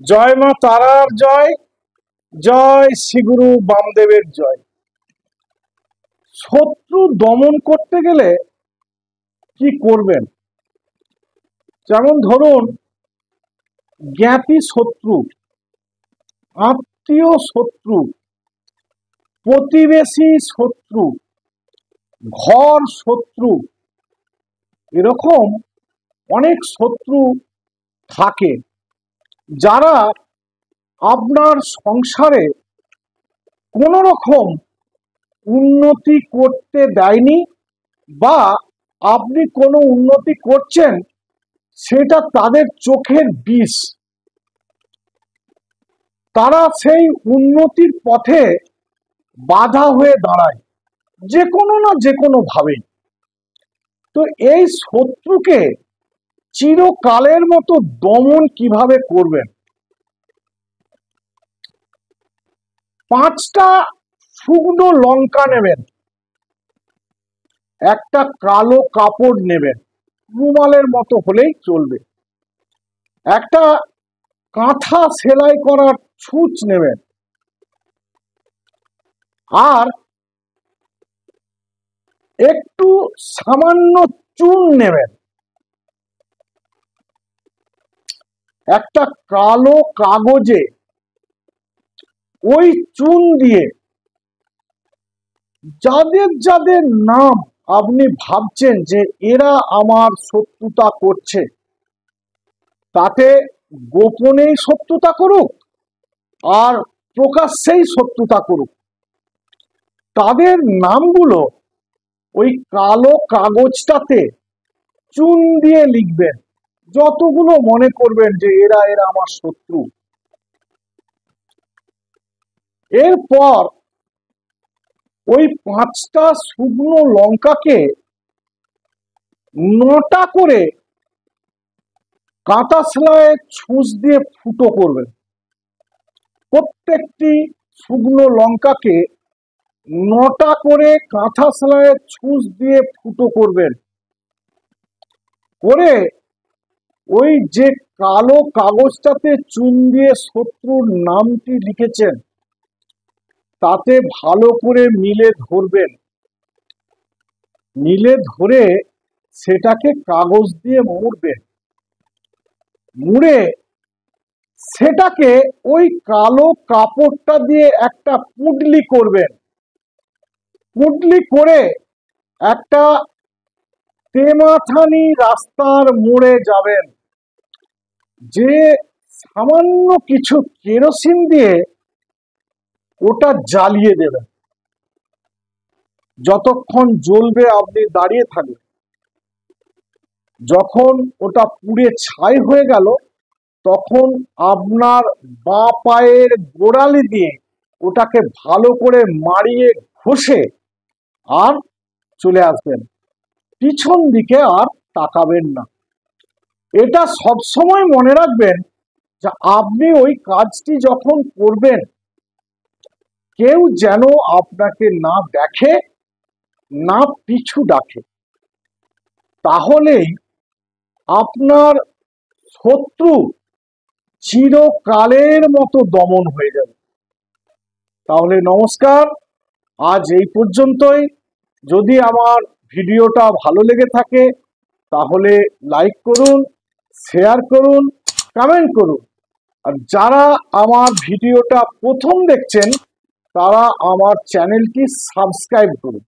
জয় মা তারার জয়, জয় শ্রীগুরু বামদেবের জয়। শত্রু দমন করতে গেলে কি করবেন? যেমন ধরুন, জ্ঞাতি শত্রু, আত্মীয় শত্রু, প্রতিবেশী শত্রু, ঘর শত্রু, এরকম অনেক শত্রু থাকে যারা আপনার সংসারে কোনো রকম উন্নতি করতে দেয়নি, বা আপনি কোনো উন্নতি করছেন সেটা তাদের চোখের বিষ। তারা সেই উন্নতির পথে বাধা হয়ে দাঁড়ায় যে কোনো না যে কোনো ভাবে। তো এই শত্রুকে চিরকালের মতো দমন কিভাবে করবেন? 5টা শুকনো লঙ্কা নেবেন, একটা কালো কাপড় নেবেন, রুমালের মতো হলেই চলবে, একটা কাঁথা সেলাই করার ছুঁচ নেবেন, আর একটু সামান্য চুন নেবেন। একটা কালো কাগজে ওই চুন দিয়ে যাদের যাদের নাম আপনি ভাবছেন যে এরা আমার শত্রুতা করছে, তাতে গোপনেই শত্রুতা করুক আর প্রকাশ্যেই শত্রুতা করুক, তাদের নামগুলো ওই কালো কাগজটাতে চুন দিয়ে লিখবেন, যতগুলো মনে করবেন যে এরা এরা আমার শত্রু। এরপর ওই 5টা শুকনো লঙ্কাকে 9টা করে কাঁটা সেলাইয়ের ছুঁচ দিয়ে ফুটো করবেন। প্রত্যেকটি শুকনো লঙ্কাকে 9টা করে কাঁথা সেলাইয়ের ছুঁচ দিয়ে ফুটো করবেন। করে ওই যে কালো কাগজটাতে চুন দিয়ে শত্রুর নামটি লিখেছেন তাতে ভালো করে মিলে ধরবেন। মিলে ধরে সেটাকে কাগজ দিয়ে মুড়বেন। মুড়ে সেটাকে ওই কালো কাপড়টা দিয়ে একটা পুঁটলি করবেন। পুঁটলি করে একটা তেমাথানি রাস্তার মোড়ে যাবেন, যে সামান্য কিছু কেরোসিন দিয়ে ওটা জ্বালিয়ে দেবেন। যতক্ষণ জ্বলবে আপনি দাঁড়িয়ে থাকবেন। যখন ওটা পুড়ে ছাই হয়ে গেল তখন আপনার বাঁ পায়ের গোড়ালি দিয়ে ওটাকে ভালো করে মারিয়ে ঘষে আর চলে আসবেন, পিছন দিকে আর তাকাবেন না। এটা সবসময় মনে রাখবেন যে আপনি ওই কাজটি যখন করবেন কেউ যেন আপনাকে না দেখে, না পিছু ডাকে, তাহলেই আপনার শত্রু চিরকালের মতো দমন হয়ে যাবে। তাহলে নমস্কার, আজ এই পর্যন্তই। যদি আমার ভিডিওটা ভালো লেগে থাকে তাহলে লাইক করুন, শেয়ার করুন, কমেন্ট করুন। আর যারা আমার ভিডিওটা প্রথম দেখছেন তারা আমার চ্যানেলটি সাবস্ক্রাইব করুন।